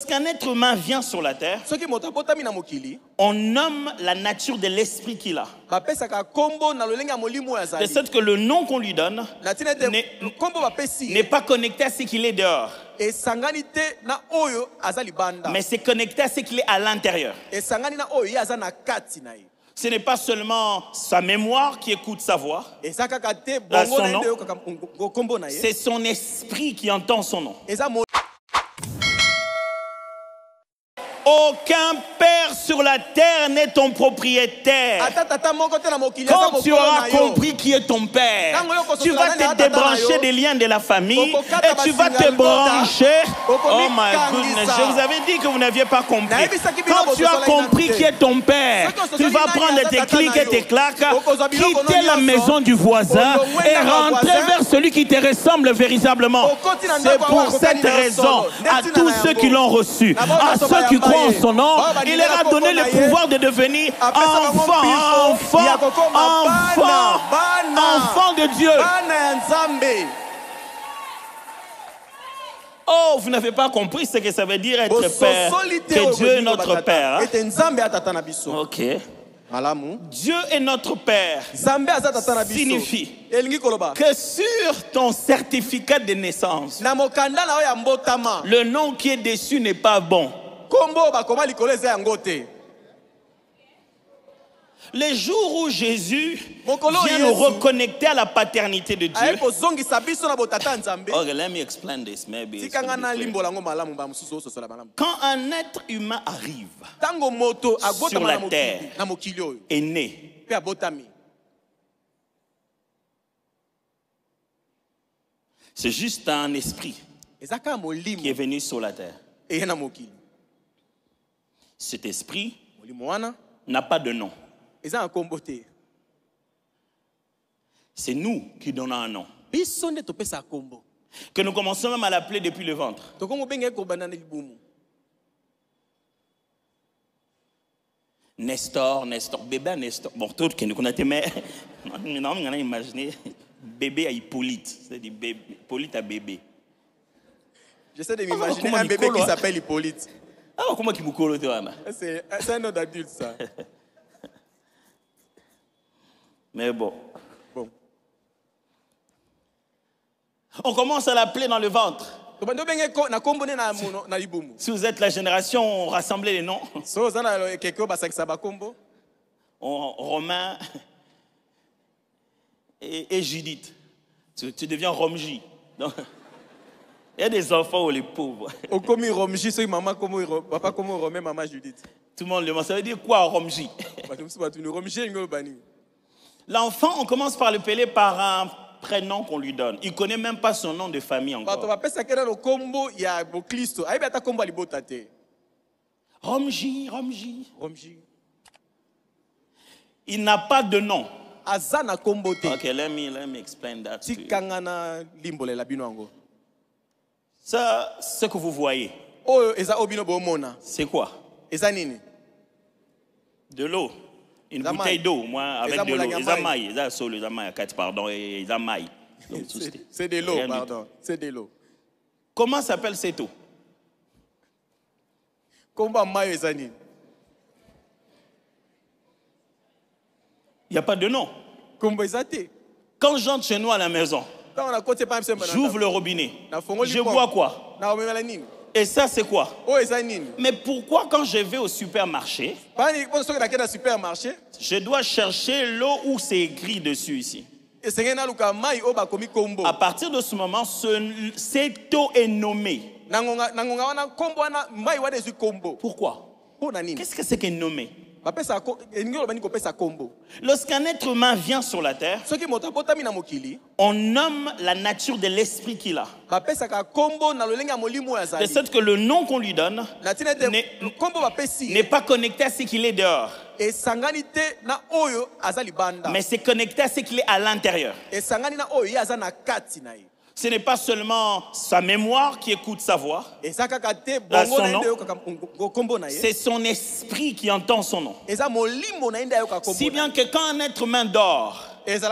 Lorsqu'un être humain vient sur la terre, on nomme la nature de l'esprit qu'il a. De sorte que le nom qu'on lui donne n'est pas connecté à ce qu'il est dehors, mais c'est connecté à ce qu'il est à l'intérieur. Ce n'est pas seulement sa mémoire qui écoute sa voix, son nom, c'est son esprit qui entend son nom. Aucun père sur la terre n'est ton propriétaire. Quand tu auras compris qui est ton père, tu vas te débrancher des liens de la famille et tu vas te brancher. Oh my goodness, je vous avais dit que vous n'aviez pas compris. Quand tu as compris qui est ton père, tu vas prendre tes clics et tes claques, quitter la maison du voisin et rentrer vers celui qui te ressemble véritablement. C'est pour cette raison, à tous ceux qui l'ont reçu, à ceux qui croient en son nom, il leur a donné le pouvoir de devenir enfants de Dieu. Oh, vous n'avez pas compris ce que ça veut dire être père, que Dieu est notre père. Ok. Dieu est notre père signifie que sur ton certificat de naissance, le nom qui est dessus n'est pas bon. Les jours où Jésus vient nous reconnecter à la paternité de Dieu. Okay, let me explain this, maybe. Quand un être humain arrive sur la terre, est né, c'est juste un esprit qui est venu sur la terre. Cet esprit n'a pas de nom. C'est nous qui donnons un nom, que nous commençons même à l'appeler depuis le ventre. Nestor, bébé Nestor. Bon, tout que nous connaissons, mais on a imaginé bébé à Hippolyte. C'est-à-dire Hippolyte à bébé. J'essaie de m'imaginer un bébé qui s'appelle Hippolyte. Ah, comment qui m'ouvre c'est un nom d'adulte, ça. Mais bon. On commence à l'appeler dans le ventre. Si vous êtes la génération, on rassemblait les noms. Romain et Judith. Tu deviens Romji. Donc, il y a des enfants où les pauvres. Tout le monde le demande, ça veut dire quoi Romji? L'enfant, on commence par le appeler par un prénom qu'on lui donne. Il ne connaît même pas son nom de famille encore. Romji. Il n'a pas de nom. Ok, let me explain that to you. Ça, ce que vous voyez, c'est quoi? De l'eau. Une bouteille d'eau, moi, avec de l'eau. C'est de l'eau, pardon. C'est de l'eau. Comment s'appelle cette eau? Il n'y a pas de nom. Quand j'entre chez nous à la maison, j'ouvre le robinet. Je bois quoi? Et ça, c'est quoi? Mais pourquoi quand je vais au supermarché, je dois chercher l'eau où c'est écrit dessus ici? À partir de ce moment, cette eau est nommée. Pourquoi? Qu'est-ce que c'est qu'un nommé? Lorsqu'un être humain vient sur la terre, on nomme la nature de l'esprit qu'il a. De sorte que le nom qu'on lui donne n'est pas connecté à ce qu'il est dehors, mais c'est connecté à ce qu'il est à l'intérieur. Ce n'est pas seulement sa mémoire qui écoute sa voix, son nom, c'est son esprit qui entend son nom. Si bien que quand un être humain dort, il s'est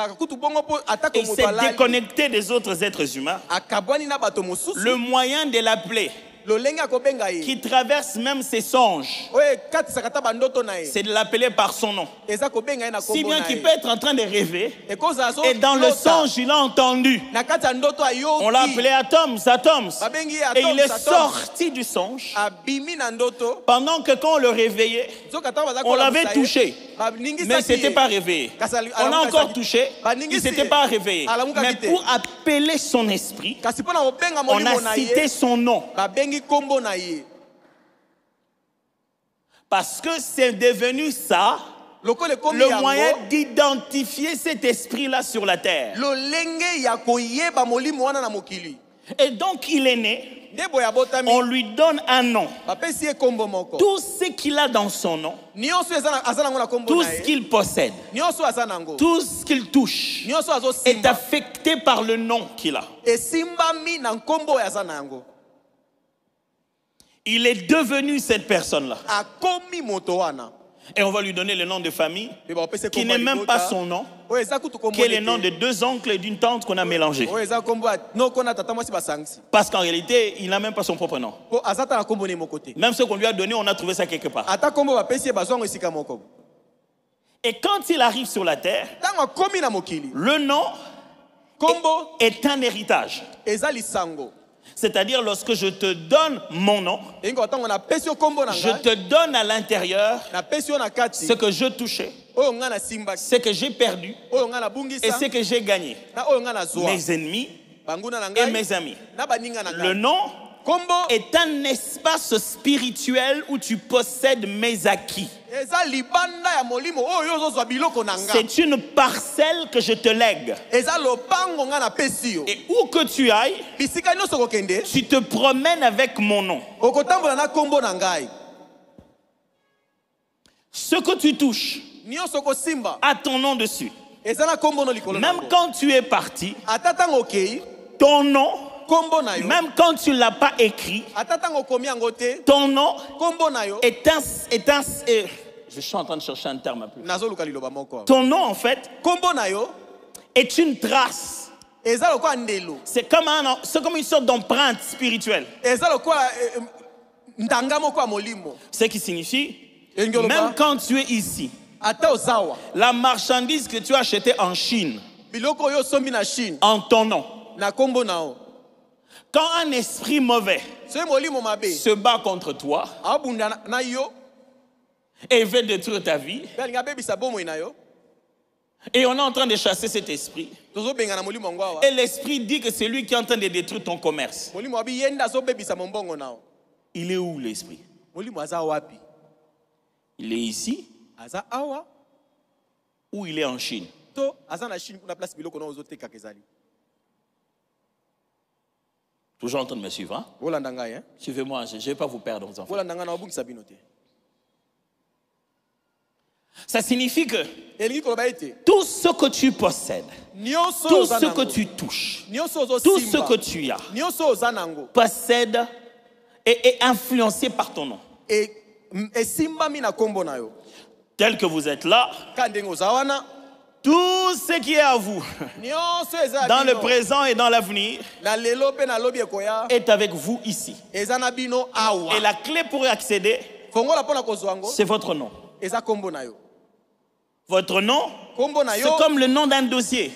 déconnecté des autres êtres humains, le moyen de l'appeler, qui traverse même ses songes. C'est de l'appeler par son nom. Si bien qu'il peut être en train de rêver, et dans le songe, il a entendu. On l'a appelé Atoms, et il est sorti du songe. Pendant que quand on le réveillait, on l'avait touché, mais il n'était pas réveillé. On l'a encore touché, il ne s'était pas réveillé. Mais pour appeler son esprit, on a cité son nom. Parce que c'est devenu ça, le moyen d'identifier cet esprit-là sur la terre. Et donc il est né. On lui donne un nom. Tout ce qu'il a dans son nom, tout ce qu'il possède, tout ce qu'il touche est affecté par le nom qu'il a. Il est devenu cette personne-là. Et on va lui donner le nom de famille qui n'est même pas son nom, qui est le nom de 2 oncles et d'une tante qu'on a mélangé. Parce qu'en réalité, il n'a même pas son propre nom. Même ce qu'on lui a donné, on a trouvé ça quelque part. Et quand il arrive sur la terre, le nom est un héritage. C'est-à-dire, lorsque je te donne mon nom, je te donne à l'intérieur ce que je touchais, ce que j'ai perdu et ce que j'ai gagné. Mes ennemis et mes amis. Le nom est un espace spirituel où tu possèdes mes acquis. C'est une parcelle que je te lègue. Et où que tu ailles, tu te promènes avec mon nom. Ce que tu touches a ton nom dessus. Même quand tu es parti, ton nom, même quand tu ne l'as pas écrit, ton nom est un je suis en train de chercher un terme un peu. Ton nom, en fait, est une trace. C'est comme une sorte d'empreinte spirituelle. Ce qui signifie, même quand tu es ici, la marchandise que tu as achetée en Chine, en ton nom, quand un esprit mauvais se bat contre toi et veut détruire ta vie, et on est en train de chasser cet esprit, et l'esprit dit que c'est lui qui est en train de détruire ton commerce. Il est où l'esprit? Il est ici ou il est en Chine? Toujours en train de me suivre, hein? Suivez-moi, je ne vais pas vous perdre, aux enfants. Ça signifie que tout ce que tu possèdes, tout ce que tu touches, tout ce que tu as, possède et est influencé par ton nom. Tel que vous êtes là, tout ce qui est à vous, dans le présent et dans l'avenir, est avec vous ici. Et la clé pour y accéder, c'est votre nom. Votre nom, c'est comme le nom d'un dossier.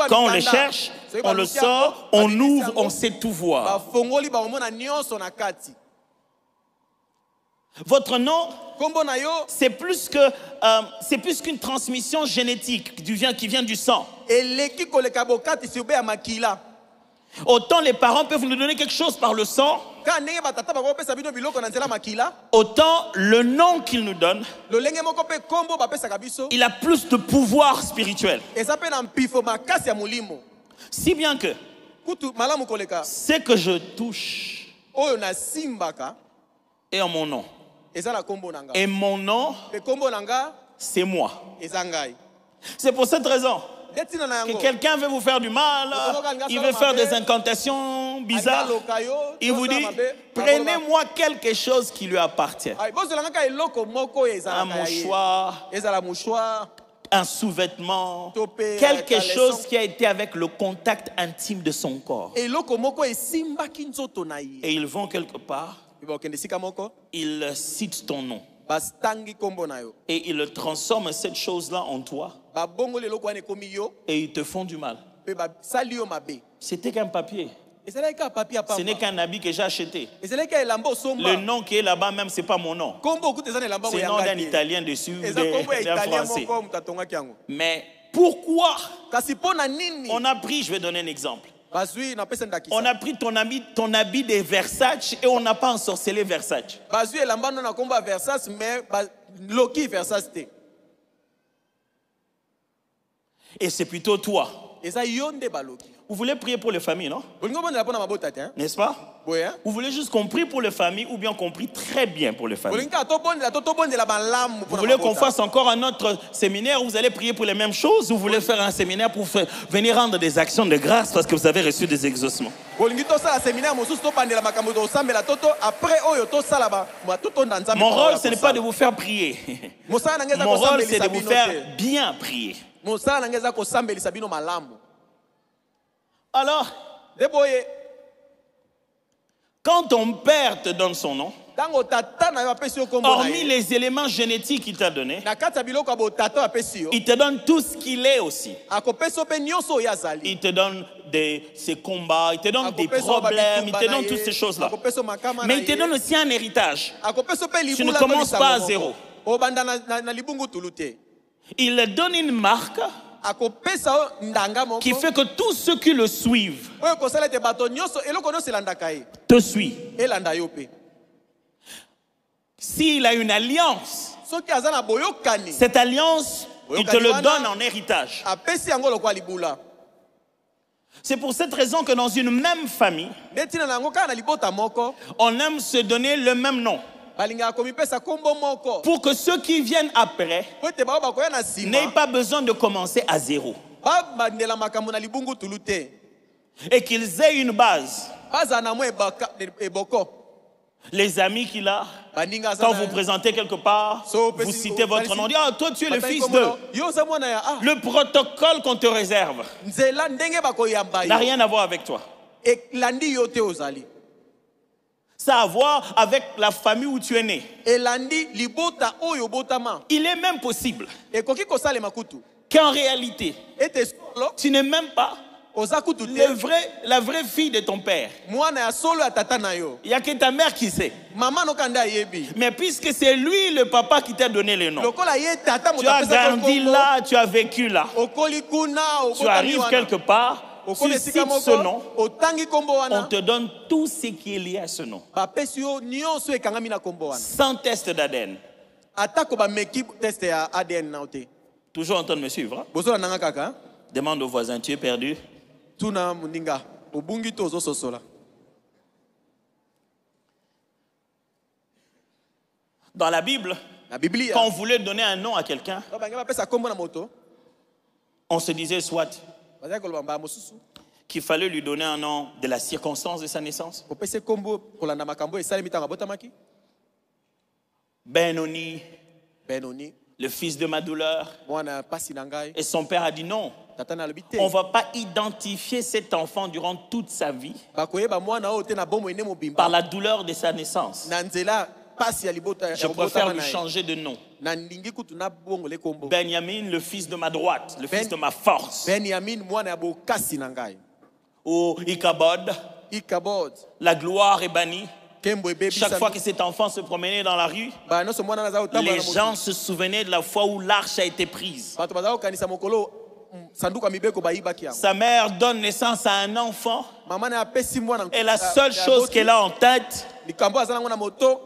Quand on le cherche, on le sort, on ouvre, on sait tout voir. Votre nom, c'est plus qu'une transmission génétique qui vient du sang. Autant les parents peuvent nous donner quelque chose par le sang, autant le nom qu'ils nous donnent, il a plus de pouvoir spirituel. Si bien que ce que je touche est en mon nom. Et mon nom, c'est moi. C'est pour cette raison que quelqu'un veut vous faire du mal, il veut faire des incantations bizarres, il vous dit, prenez-moi quelque chose qui lui appartient. Un mouchoir, un sous-vêtement, quelque chose qui a été avec le contact intime de son corps. Et ils vont quelque part, ils citent ton nom. Et ils transforment cette chose-là en toi. Et ils te font du mal. C'était qu'un papier. Ce n'est qu'un habit que j'ai acheté. Le nom qui est là-bas même, ce n'est pas mon nom. C'est le nom d'un Italien dessus, d'un Français. Mais pourquoi on a pris, je vais donner un exemple. On a pris ton habit de Versace et on n'a pas ensorcelé Versace. Et c'est plutôt toi. Vous voulez prier pour les familles, non? N'est-ce pas? Vous voulez juste qu'on prie pour les familles ou bien qu'on prie très bien pour les familles? Vous voulez qu'on fasse encore un autre séminaire où vous allez prier pour les mêmes choses ou vous voulez faire un séminaire pour venir rendre des actions de grâce parce que vous avez reçu des exaucements? Mon rôle, ce n'est pas de vous faire prier. Mon rôle, c'est de vous faire bien prier. Alors, quand ton père te donne son nom, hormis les éléments génétiques qu'il t'a donné, il te donne tout ce qu'il est aussi. Il te donne ses combats, il te donne des problèmes, il te donne toutes ces choses-là. Mais il te donne aussi un héritage. Tu ne commences pas à zéro. Il donne une marque qui fait que tous ceux qui le suivent te suivent. S'il a une alliance, cette alliance, il te le donne en héritage. C'est pour cette raison que dans une même famille, on aime se donner le même nom. Pour que ceux qui viennent après n'aient pas besoin de commencer à zéro. Et qu'ils aient une base. Les amis qu'il a, quand vous présentez quelque part, vous citez votre nom, ah, toi tu es le fils de. Le protocole qu'on te réserve n'a rien à voir avec toi. Ça a à voir avec la famille où tu es né. Il est même possible qu'en réalité, tu n'es même pas la vraie fille de ton père. Il n'y a que ta mère qui sait. Mais puisque c'est lui le papa qui t'a donné le nom, tu as grandi là, tu as vécu là. Tu arrives quelque part, tu cites ce nom, on te donne tout ce qui est lié à ce nom. Sans test d'ADN. Toujours en train de me suivre. Hein? Demande au voisin, tu es perdu? Dans la Bible, quand on voulait donner un nom à quelqu'un, on se disait soit qu'il fallait lui donner un nom de la circonstance de sa naissance. Benoni, le fils de ma douleur. Et son père a dit non. On ne va pas identifier cet enfant durant toute sa vie par la douleur de sa naissance. Je préfère lui changer de nom. Benjamin, le fils de ma droite, le fils de ma force. Ou Ichabod, la gloire est bannie. Chaque fois que cet enfant se promenait dans la rue, les gens se souvenaient de la fois où l'arche a été prise. Sa mère donne naissance à un enfant et la seule chose qu'elle a en tête,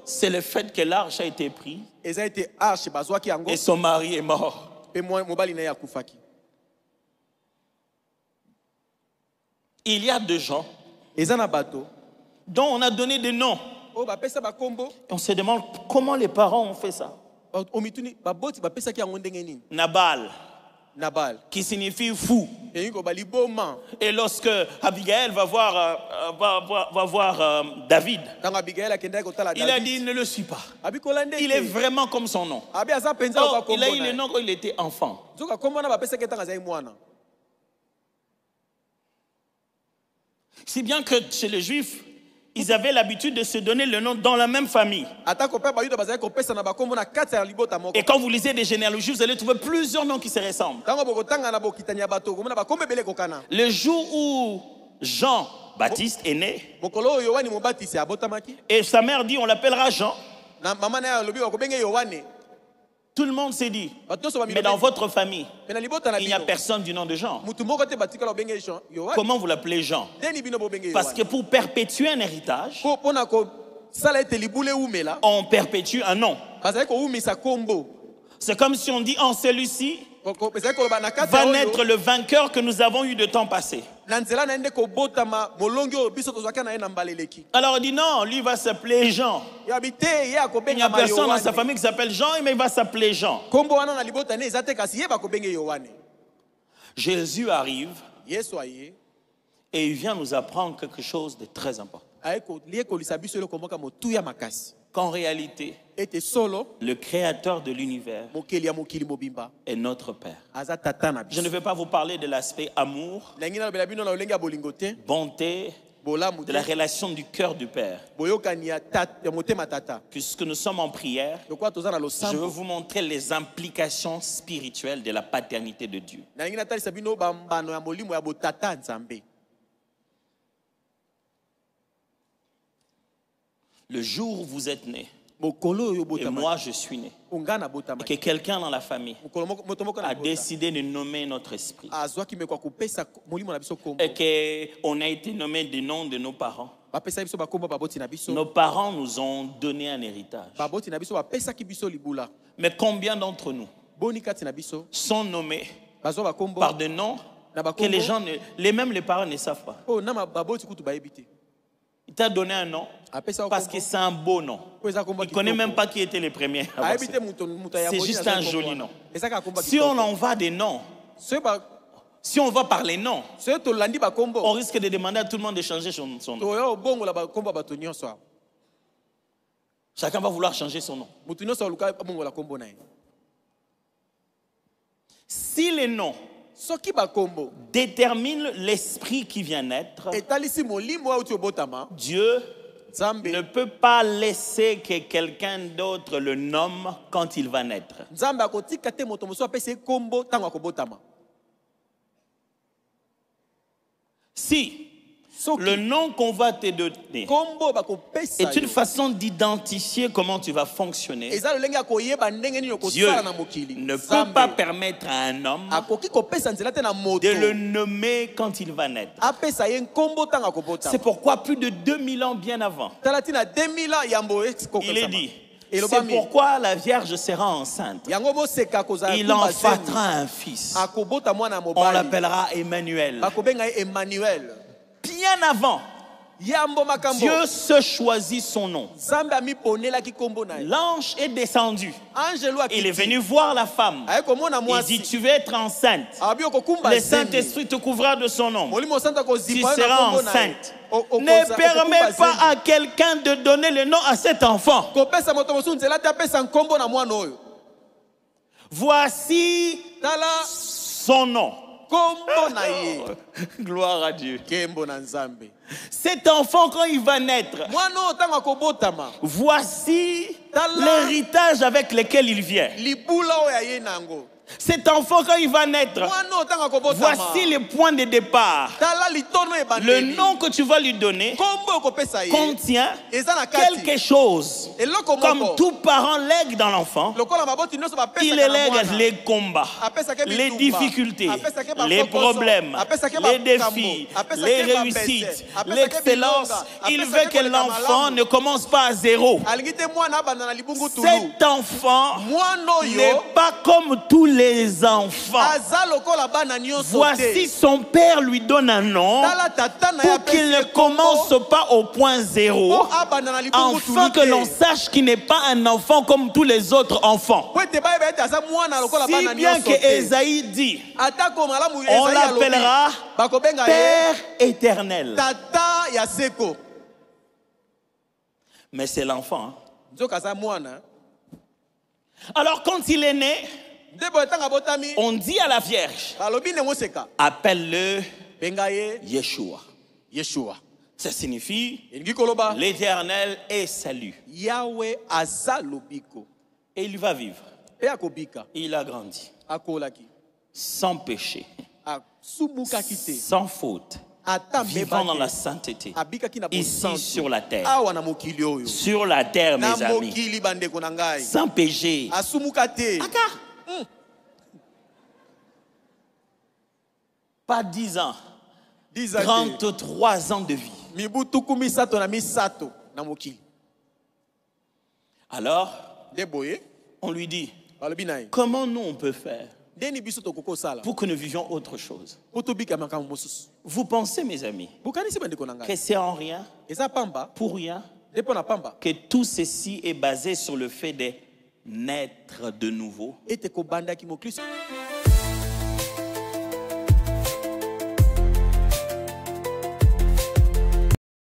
c'est le fait que l'arche a été prise et son mari est mort. Il y a deux gens dont on a donné des noms. On se demande comment les parents ont fait ça. Nabal, Nabal, qui signifie fou. Et lorsque Abigail va voir David, il a dit ne le suis pas. Il est vraiment comme son nom. Oh, il a eu le nom quand il était enfant. Si bien que chez les Juifs, ils avaient l'habitude de se donner le nom dans la même famille. Et quand vous lisez des généalogies, vous allez trouver plusieurs noms qui se ressemblent. Le jour où Jean-Baptiste est né, et sa mère dit on l'appellera Jean, tout le monde s'est dit, mais dans votre famille, il n'y a personne du nom de Jean. Comment vous l'appelez Jean? Parce que pour perpétuer un héritage, on perpétue un nom. C'est comme si on dit en celui-ci va naître le vainqueur que nous avons eu de temps passé. Alors on dit non, lui va s'appeler Jean. Il n'y a personne dans sa famille qui s'appelle Jean, mais il va s'appeler Jean. Jésus arrive et il vient nous apprendre quelque chose de très important. Qu'en réalité, le créateur de l'univers est notre Père. Je ne vais pas vous parler de l'aspect amour, bonté, de la relation du cœur du Père. Puisque nous sommes en prière, je veux vous montrer les implications spirituelles de la paternité de Dieu. Le jour où vous êtes né, et moi je suis né, et que quelqu'un dans la famille a décidé de nommer notre esprit, et qu'on a été nommé du nom de nos parents, nos parents nous ont donné un héritage. Mais combien d'entre nous sont nommés par des noms que les gens, même les parents ne savent pas? Il t'a donné un nom parce que c'est un beau nom. Il ne connaît même pas qui était les premiers. C'est juste un joli nom. Si on en va des noms, si on va par les noms, on risque de demander à tout le monde de changer son nom. Chacun va vouloir changer son nom. Si les noms détermine l'esprit qui vient naître, Dieu ne peut pas laisser que quelqu'un d'autre le nomme quand il va naître. Si le nom qu'on va te donner est une façon d'identifier comment tu vas fonctionner, Dieu ne peut pas permettre à un homme de le nommer quand il va naître. C'est pourquoi plus de 2000 ans bien avant, il est dit, c'est pourquoi la Vierge sera enceinte. Il enfantera un fils. On l'appellera Emmanuel. Bien avant, Dieu se choisit son nom. L'ange est descendu. Il est venu voir la femme. Il dit, tu veux être enceinte. Le Saint-Esprit te couvrira de son nom. Tu seras enceinte. Ne permets pas à quelqu'un de donner le nom à cet enfant. Voici son nom. Gloire à Dieu. Cet enfant, quand il va naître, voici l'héritage avec lequel il vient. Cet enfant, quand il va naître, voici les points de départ. Le nom que tu vas lui donner contient quelque chose. Comme tout parent lègue dans l'enfant, il lègue les combats, les difficultés, les problèmes, les défis, les réussites, l'excellence. Il veut que l'enfant ne commence pas à zéro. Cet enfant n'est pas comme tous les enfants. Voici son père lui donne un nom pour qu'il ne commence pas au point zéro, afin que l'on sache qu'il n'est pas un enfant comme tous les autres enfants. Si bien que Esaïe dit, on l'appellera Père éternel. Mais c'est l'enfant. Alors quand il est né, on dit à la Vierge, appelle-le Yeshua. Ça signifie l'Éternel est salut. Et il va vivre. Il a grandi sans péché, sans faute, vivant dans la sainteté, ici sur la terre. Sur la terre, mes amis, sans péché. Pas 10 ans, 33 ans de vie. Alors, on lui dit, comment nous on peut faire pour que nous vivions autre chose? Vous pensez, mes amis, que c'est en rien, pour rien, que tout ceci est basé sur le fait de naître de nouveau?